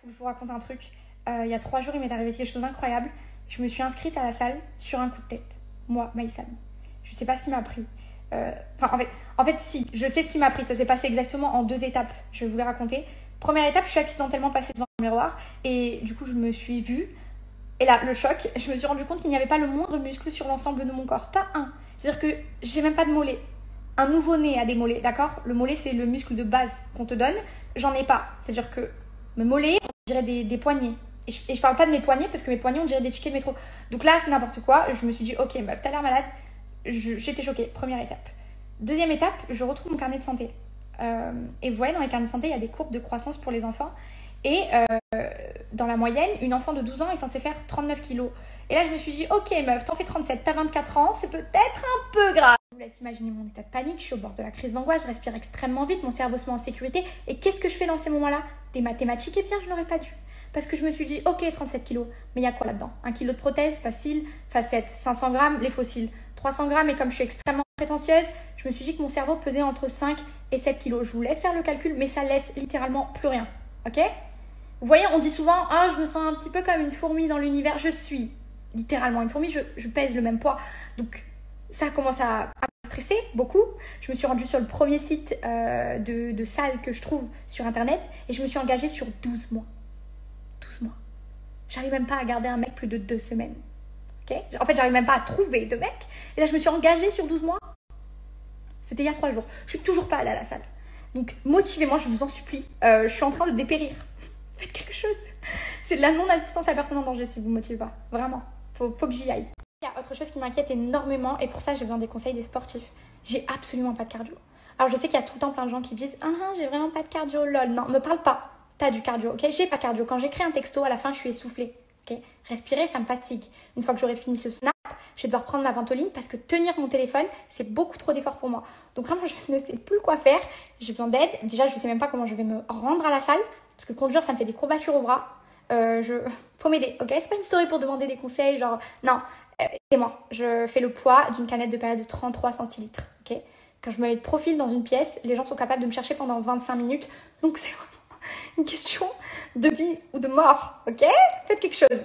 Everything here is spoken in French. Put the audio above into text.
faut que je vous raconte un truc. Il y a 3 jours, il m'est arrivé quelque chose d'incroyable. Je me suis inscrite à la salle sur un coup de tête. Moi, Maïsam. Je sais pas ce qui m'a pris. En fait, si, je sais ce qui m'a pris. Ça s'est passé exactement en 2 étapes. Je vais vous les raconter. Première étape, je suis accidentellement passée devant un miroir et du coup, je me suis vue. Et là, le choc, je me suis rendu compte qu'il n'y avait pas le moindre muscle sur l'ensemble de mon corps. Pas un. C'est-à-dire que j'ai même pas de mollet. Un nouveau-né a des mollets, d'accord? Le mollet, c'est le muscle de base qu'on te donne. J'en ai pas. C'est-à-dire que mes mollets, on dirait des poignets. Et je parle pas de mes poignets parce que mes poignets, on dirait des tickets de métro. Donc là, c'est n'importe quoi. Je me suis dit, ok, meuf, t'as l'air malade. J'étais choquée. Première étape. Deuxième étape, je retrouve mon carnet de santé. Et vous voyez, dans les carnets de santé, il y a des courbes de croissance pour les enfants. Et dans la moyenne, une enfant de 12 ans est censée faire 39 kilos. Et là, je me suis dit, ok, meuf, t'en fais 37, t'as 24 ans, c'est peut-être un peu grave. Je vous laisse imaginer mon état de panique, je suis au bord de la crise d'angoisse, je respire extrêmement vite, mon cerveau se met en sécurité. Et qu'est-ce que je fais dans ces moments-là? Des mathématiques, et bien, je n'aurais pas dû. Parce que je me suis dit, ok, 37 kilos, mais il y a quoi là-dedans? 1 kilo de prothèse, facile, facette, 500 grammes, les fossiles, 300 grammes, et comme je suis extrêmement prétentieuse, je me suis dit que mon cerveau pesait entre 5 et 7 kilos. Je vous laisse faire le calcul, mais ça laisse littéralement plus rien, ok? Vous voyez, on dit souvent, ah, je me sens un petit peu comme une fourmi dans l'univers. Je suis littéralement une fourmi, je pèse le même poids. Donc, ça commence à me stresser beaucoup. Je me suis rendue sur le premier site de salle que je trouve sur Internet et je me suis engagée sur 12 mois. 12 mois. J'arrive même pas à garder un mec plus de 2 semaines. Okay? En fait, j'arrive même pas à trouver de mec. Et là, je me suis engagée sur 12 mois. C'était il y a 3 jours. Je suis toujours pas allée à la salle. Donc, motivez-moi, je vous en supplie. Je suis en train de dépérir. Faites quelque chose. C'est de la non-assistance à personne en danger si vous ne me motivez pas. Vraiment. Faut que j'y aille. Il y a autre chose qui m'inquiète énormément et pour ça, j'ai besoin des conseils des sportifs. J'ai absolument pas de cardio. Alors, je sais qu'il y a tout le temps plein de gens qui disent « Ah, j'ai vraiment pas de cardio, lol. » Non, me parle pas. T'as du cardio, ok? J'ai pas de cardio. Quand j'écris un texto, à la fin, je suis essoufflée. Ok? Respirer, ça me fatigue. Une fois que j'aurai fini ce snap, je vais devoir prendre ma ventoline parce que tenir mon téléphone, c'est beaucoup trop d'effort pour moi. Donc vraiment, je ne sais plus quoi faire. J'ai besoin d'aide. Déjà, je ne sais même pas comment je vais me rendre à la salle parce que conduire, ça me fait des courbatures au bras. Faut m'aider, ok? C'est pas une story pour demander des conseils, genre, non, aidez-moi. Je fais le poids d'une canette de période de 33 centilitres, ok? Quand je me mets de profil dans une pièce, les gens sont capables de me chercher pendant 25 minutes. Donc, c'est vraiment une question de vie ou de mort, ok? Faites quelque chose.